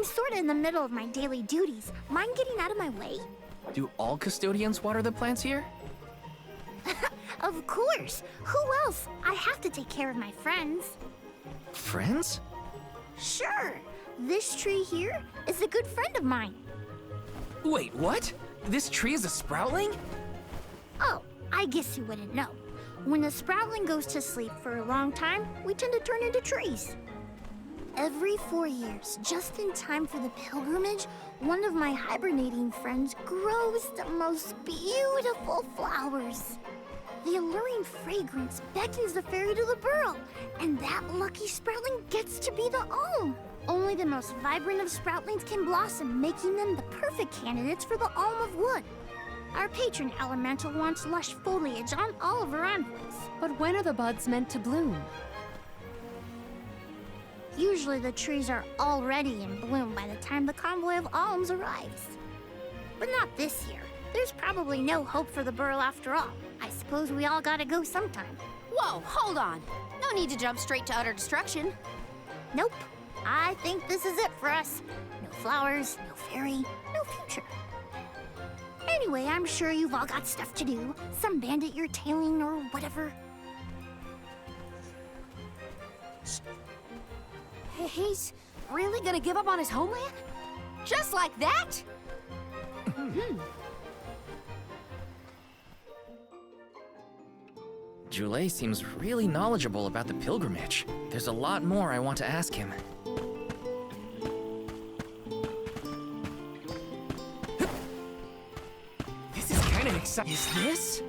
I'm sorta in the middle of my daily duties. Mind getting out of my way? Do all custodians water the plants here? Of course! Who else? I have to take care of my friends. Friends? Sure! This tree here is a good friend of mine. Wait, what? This tree is a sproutling? Oh, I guess you wouldn't know. When a sproutling goes to sleep for a long time, we tend to turn into trees. Every 4 years, just in time for the pilgrimage, one of my hibernating friends grows the most beautiful flowers. The alluring fragrance beckons the fairy to the burrow, and that lucky sproutling gets to be the alm. Only the most vibrant of sproutlings can blossom, making them the perfect candidates for the alm of wood. Our patron elemental wants lush foliage on all of her envoys. But when are the buds meant to bloom? Usually the trees are already in bloom by the time the convoy of alms arrives. But not this year. There's probably no hope for the burrow after all. I suppose we all gotta go sometime. Whoa, hold on. No need to jump straight to utter destruction. Nope. I think this is it for us. No flowers, no fairy, no future. Anyway, I'm sure you've all got stuff to do. Some bandit you're tailing or whatever. He's really gonna give up on his homeland? Just like that? Jule seems really knowledgeable about the pilgrimage. There's a lot more I want to ask him. This is kind of exciting. Is this?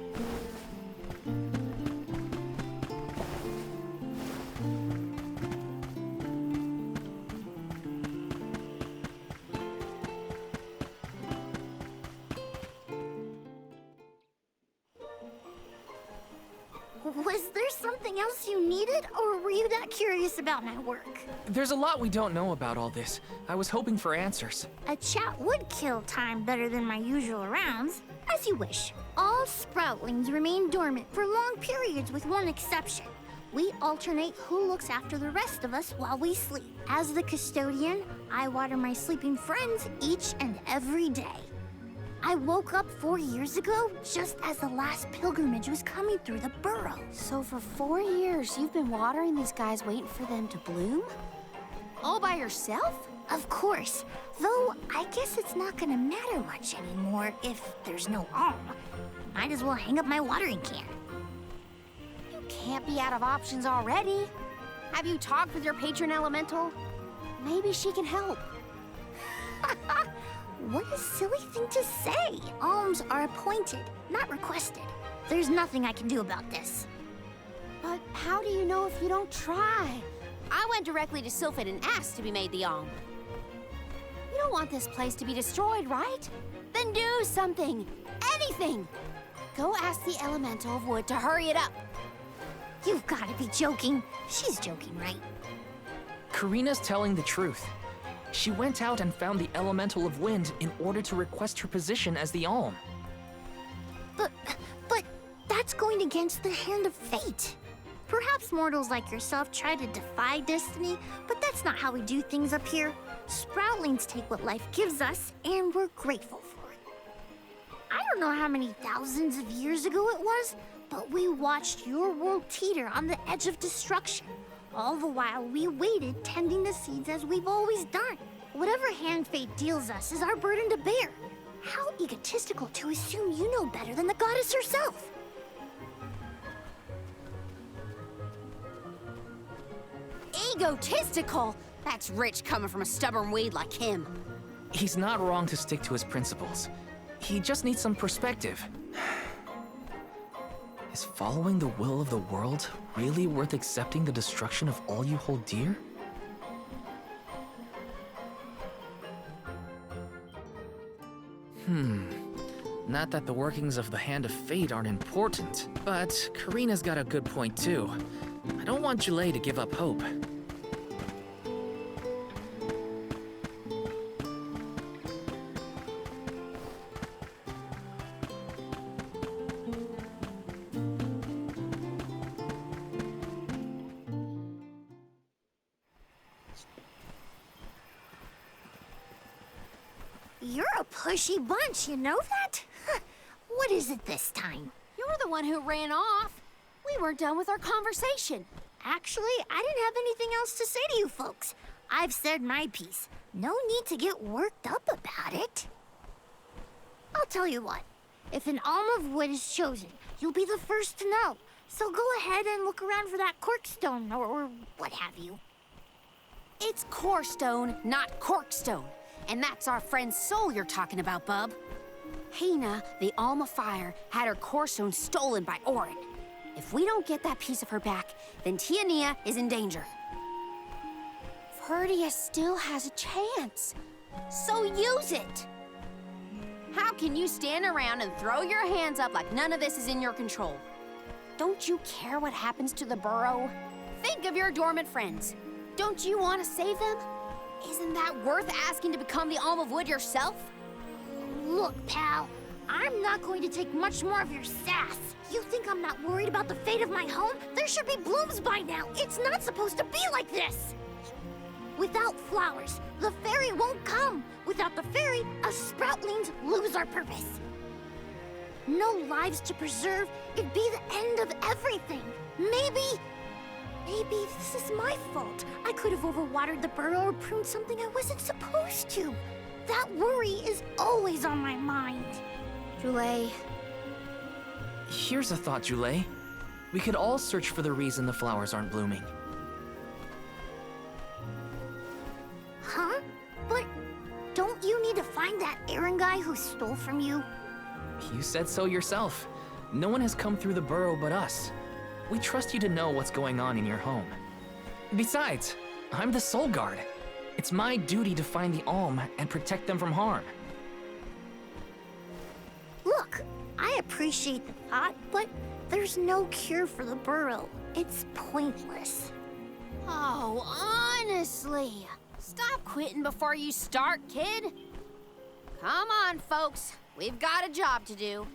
Was there something else you needed, or were you that curious about my work? There's a lot we don't know about all this. I was hoping for answers. A chat would kill time better than my usual rounds. As you wish. All sproutlings remain dormant for long periods with one exception. We alternate who looks after the rest of us while we sleep. As the custodian, I water my sleeping friends each and every day. I woke up 4 years ago, just as the last pilgrimage was coming through the burrow. So for 4 years, you've been watering these guys waiting for them to bloom? All by yourself? Of course, though I guess it's not gonna matter much anymore if there's no alm. Might as well hang up my watering can. You can't be out of options already. Have you talked with your patron elemental? Maybe she can help. What a silly thing to say. Alms are appointed, not requested. There's nothing I can do about this. But how do you know if you don't try? I went directly to Sylphid and asked to be made the alm. You don't want this place to be destroyed, right? Then do something. Anything. Go ask the elemental of wood to hurry it up. You've gotta be joking. She's joking, right? Karina's telling the truth. She went out and found the elemental of wind in order to request her position as the alm. But that's going against the hand of fate. Perhaps mortals like yourself try to defy destiny, but that's not how we do things up here. Sproutlings take what life gives us, and we're grateful for it. I don't know how many thousands of years ago it was, but we watched your world teeter on the edge of destruction. All the while we waited, tending the seeds as we've always done. Whatever hand fate deals us is our burden to bear. How egotistical to assume you know better than the goddess herself. Egotistical? That's rich coming from a stubborn weed like him. He's not wrong to stick to his principles. He just needs some perspective. Is following the will of the world really worth accepting the destruction of all you hold dear? Not that the workings of the Hand of Fate aren't important, but Karina's got a good point too. I don't want Jule to give up hope. You're a pushy bunch, you know that? What is it this time? You're the one who ran off. We weren't done with our conversation. Actually, I didn't have anything else to say to you folks. I've said my piece. No need to get worked up about it. I'll tell you what. If an alm of wood is chosen, you'll be the first to know. So go ahead and look around for that corkstone or what have you. It's corestone, not corkstone. And that's our friend Soul you're talking about, bub. Hina, the Alm of Fire, had her corestone stolen by Orin. If we don't get that piece of her back, then Tiania is in danger. Verdia still has a chance, so use it. How can you stand around and throw your hands up like none of this is in your control? Don't you care what happens to the burrow? Think of your dormant friends. Don't you want to save them? Isn't that worth asking to become the Alm of Wood yourself? Look, pal, I'm not going to take much more of your sass. You think I'm not worried about the fate of my home? There should be blooms by now. It's not supposed to be like this. Without flowers, the fairy won't come. Without the fairy, us sproutlings lose our purpose. No lives to preserve, it'd be the end of everything. Maybe this is my fault. I could have overwatered the burrow or pruned something I wasn't supposed to. That worry is always on my mind. Jule, Here's a thought, Jule. We could all search for the reason the flowers aren't blooming. Huh? But don't you need to find that Aaron guy who stole from you? You said so yourself. No one has come through the burrow but us. We trust you to know what's going on in your home. Besides, I'm the Soul Guard. It's my duty to find the Alm and protect them from harm. Look, I appreciate the thought, but there's no cure for the burrow. It's pointless. oh, honestly. Stop quitting before you start, kid. Come on, folks. We've got a job to do.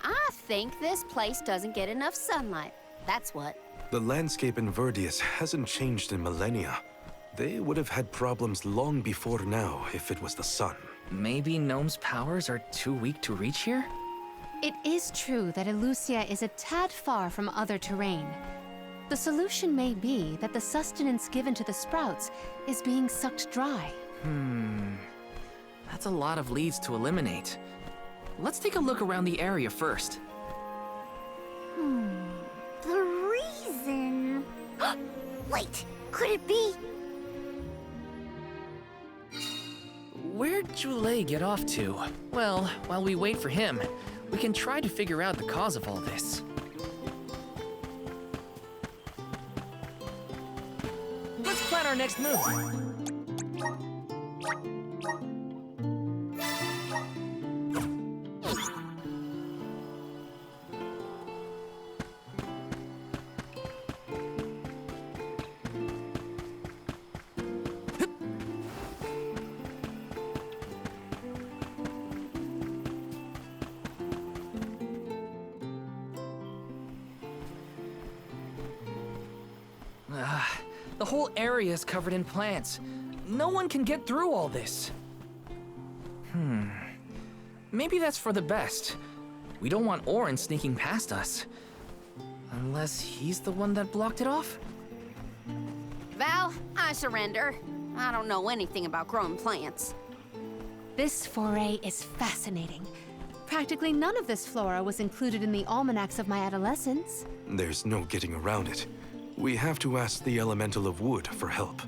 I think this place doesn't get enough sunlight. That's what. The landscape in Verdius hasn't changed in millennia. They would have had problems long before now if it was the sun. Maybe Gnome's powers are too weak to reach here? It is true that Elucia is a tad far from other terrain. The solution may be that the sustenance given to the sprouts is being sucked dry. That's a lot of leads to eliminate. Let's take a look around the area first. The reason... Wait, could it be... Where'd Jule get off to? Well, while we wait for him, we can try to figure out the cause of all this. Let's plan our next move. The whole area is covered in plants. No one can get through all this. Maybe that's for the best. We don't want Orin sneaking past us. Unless he's the one that blocked it off? Val, I surrender. I don't know anything about growing plants. This foray is fascinating. Practically none of this flora was included in the almanacs of my adolescence. There's no getting around it. We have to ask the Elemental of Wood for help.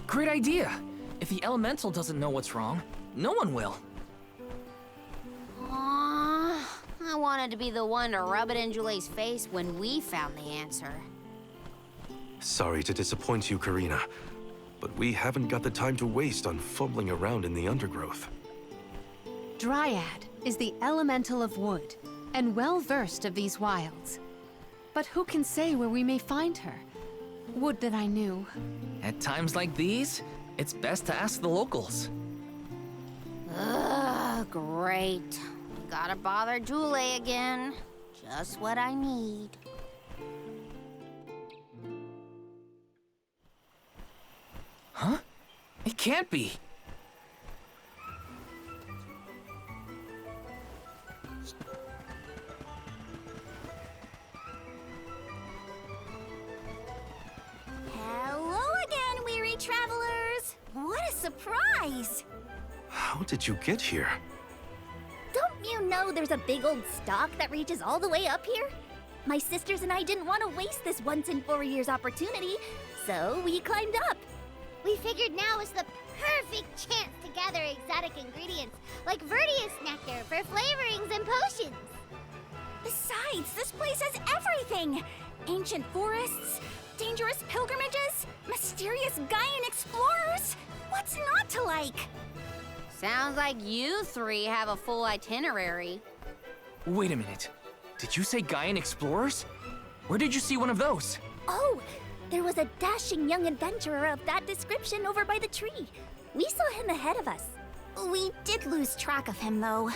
Great idea! If the elemental doesn't know what's wrong, no one will. Aww, I wanted to be the one to rub it in Jule's face when we found the answer. Sorry to disappoint you, Karina, but we haven't got the time to waste on fumbling around in the undergrowth. Dryad is the elemental of wood, and well-versed of these wilds. But who can say where we may find her? Would that I knew. At times like these, it's best to ask the locals. Ugh, great. Gotta bother Jule again. Just what I need. Huh? It can't be. surprise! How did you get here? Don't you know there's a big old stalk that reaches all the way up here? My sisters and I didn't want to waste this once in 4 years opportunity, so we climbed up. We figured now was the perfect chance to gather exotic ingredients like Verdius nectar for flavorings and potions. Besides, this place has everything! Ancient forests, dangerous pilgrimages, mysterious Gaian explorers! What's not to like? Sounds like you three have a full itinerary. Wait a minute. Did you say Gaian explorers? Where did you see one of those? Oh, there was a dashing young adventurer of that description over by the tree. We saw him ahead of us. We did lose track of him, though.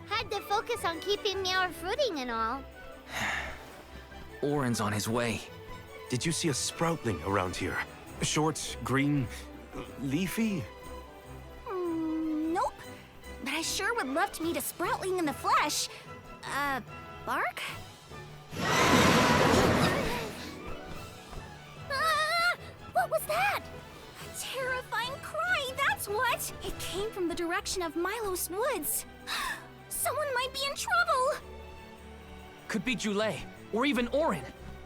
Had to focus on keeping our footing and all. Orin's on his way. Did you see a sproutling around here? Short, green, leafy? Nope. But I sure would love to meet a sproutling in the flesh. Bark? What was that? A terrifying cry, that's what! It came from the direction of Milos Woods. Someone might be in trouble! Could be Jule, or even Orin.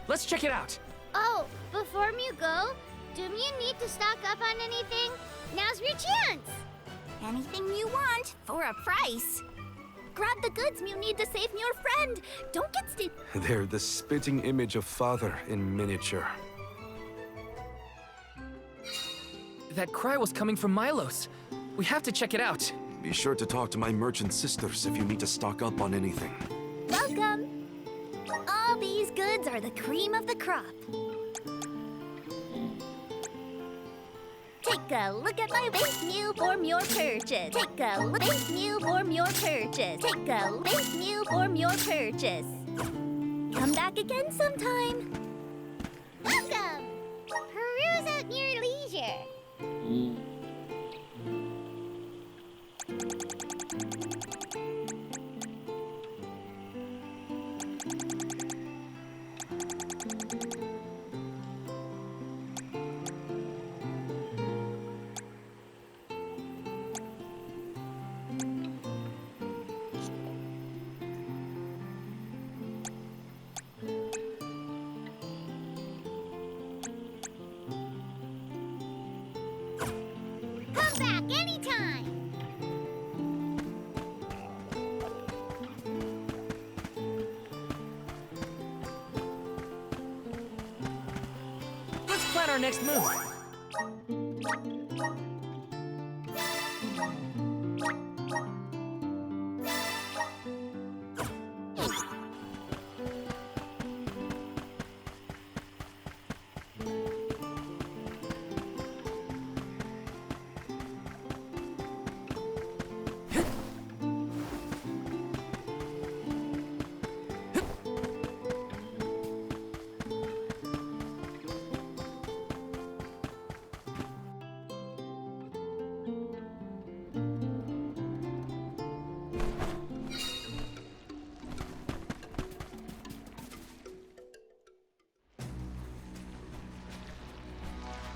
Let's check it out. Oh, before you go, do you need to stock up on anything? Now's your chance! Anything you want, for a price. Grab the goods you need to save your friend. Don't get They're the spitting image of Father in miniature. That cry was coming from Milos. We have to check it out. Be sure to talk to my merchant sisters if you need to stock up on anything. Welcome. All these goods are the cream of the crop. Take a look at my base meal for your purchase. Take a look base meal for your purchase. Take a base meal for your purchase. Come back again sometime. Welcome! Peruse at your leisure. Come back anytime! Let's plan our next move.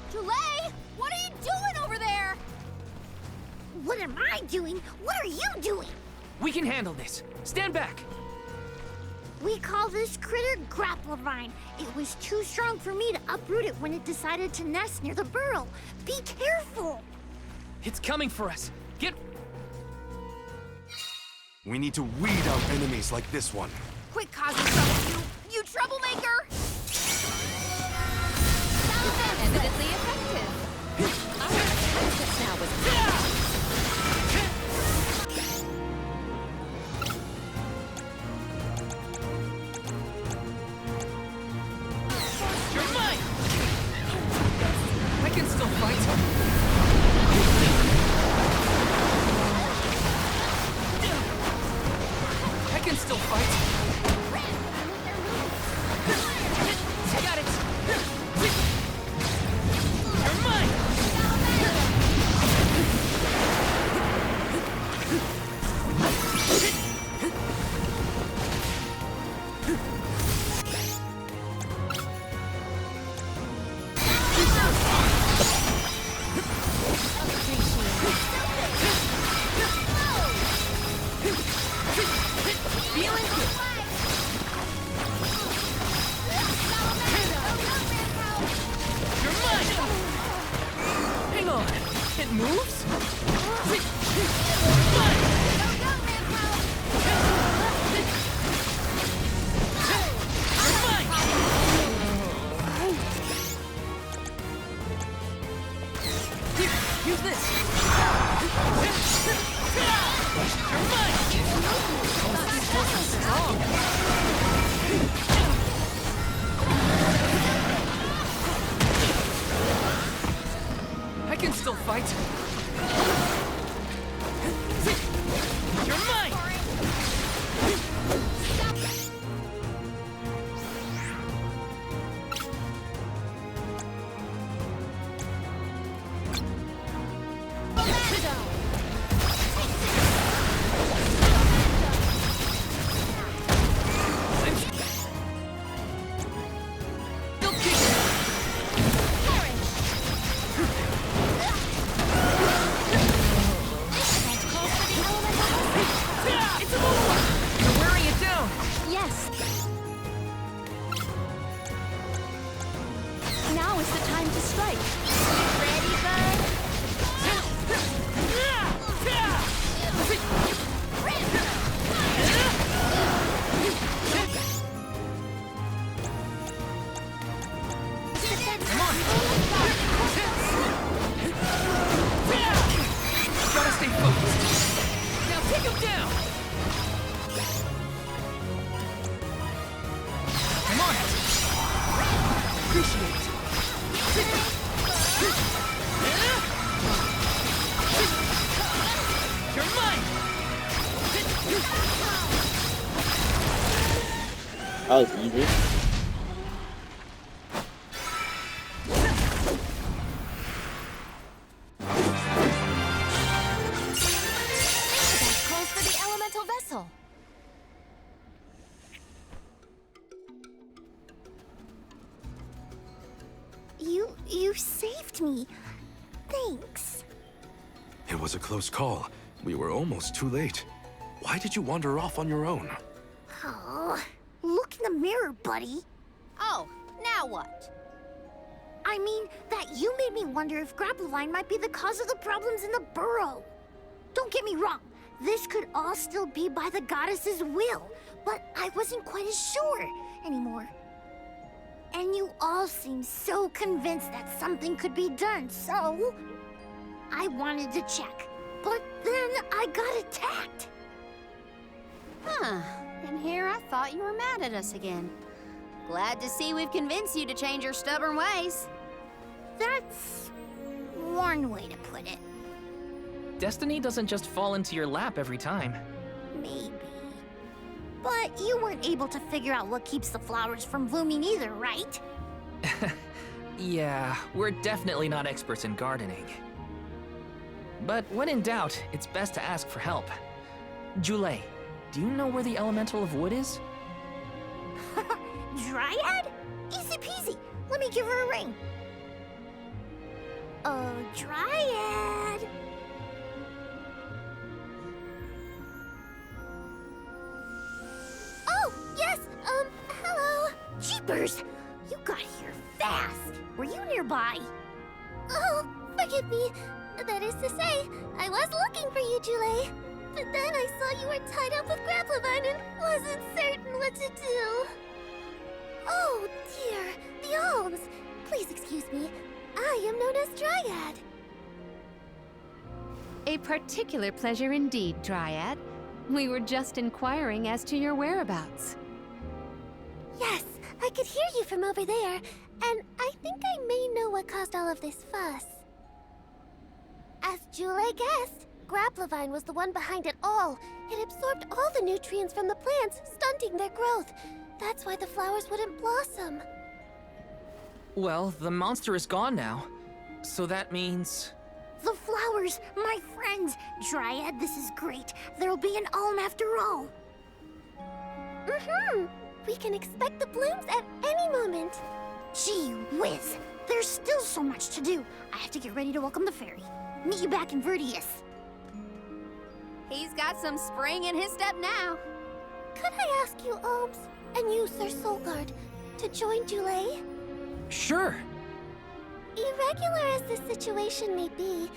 Jule, what are you doing over there? What am I doing? What are you doing? We can handle this. Stand back. We call this critter Grapplevine. It was too strong for me to uproot it when it decided to nest near the burrow. Be careful! It's coming for us. Get... We need to weed out enemies like this one. Quit causing trouble, you troublemaker! Evidently effective. Our focus now was... You're mine! I can still fight. I can still fight. Got it. It moves? Use this! I can still fight! You're mine! Yes. Now is the time to strike. Ready, bud? Gotta stay focused. Now take him down! Come on! Appreciate it. You're mine! That was easy. Calls for the elemental vessel. You saved me. Thanks. It was a close call. We were almost too late. Why did you wander off on your own? Oh, look in the mirror, buddy. Oh, now what? I mean, that you made me wonder if Grappevine might be the cause of the problems in the burrow. Don't get me wrong, this could all still be by the goddess's will, but I wasn't quite as sure anymore. And you all seem so convinced that something could be done, so I wanted to check. But then I got attacked. Huh. And here I thought you were mad at us again. Glad to see we've convinced you to change your stubborn ways. That's one way to put it. Destiny doesn't just fall into your lap every time. Maybe. But you weren't able to figure out what keeps the flowers from blooming either, right? Yeah, we're definitely not experts in gardening. But when in doubt, it's best to ask for help. Jule, do you know where the elemental of wood is? Dryad? Easy peasy. Let me give her a ring. Oh, Dryad. Oh, yes, hello. Jeepers, you got here fast. Were you nearby? Oh, forgive me. That is to say, I was looking for you, Jule. But then I saw you were tied up with Grappevine and wasn't certain what to do. Oh, dear. The alms. Please excuse me. I am known as Dryad. A particular pleasure indeed, Dryad. We were just inquiring as to your whereabouts. Yes, I could hear you from over there, and I think I may know what caused all of this fuss. As Jule guessed, Grappevine was the one behind it all. It absorbed all the nutrients from the plants, stunting their growth. That's why the flowers wouldn't blossom. Well, the monster is gone now. So that means... The flowers, my friends. Dryad, this is great. There'll be an alm after all. Mm-hmm. We can expect the blooms at any moment. Gee whiz. There's still so much to do. I have to get ready to welcome the fairy. Meet you back in Verdius. He's got some spring in his step now. Could I ask you, Alms, and you, Sir Solgard, to join Jule? Sure. Irregular as the situation may be,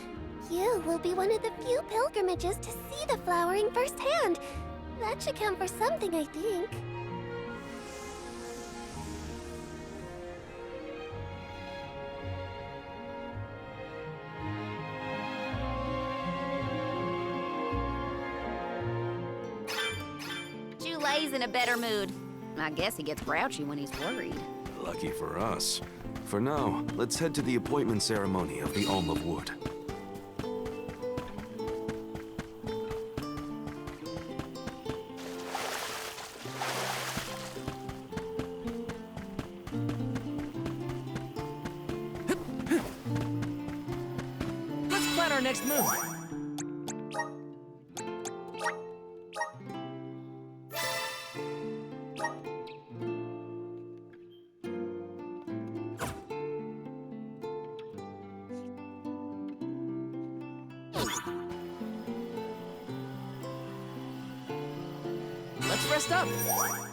you will be one of the few pilgrimages to see the flowering firsthand. That should count for something, I think. Julay's in a better mood. I guess he gets grouchy when he's worried. Lucky for us. For now, let's head to the appointment ceremony of the Alm of Wood. Let's plan our next move. Let's rest up.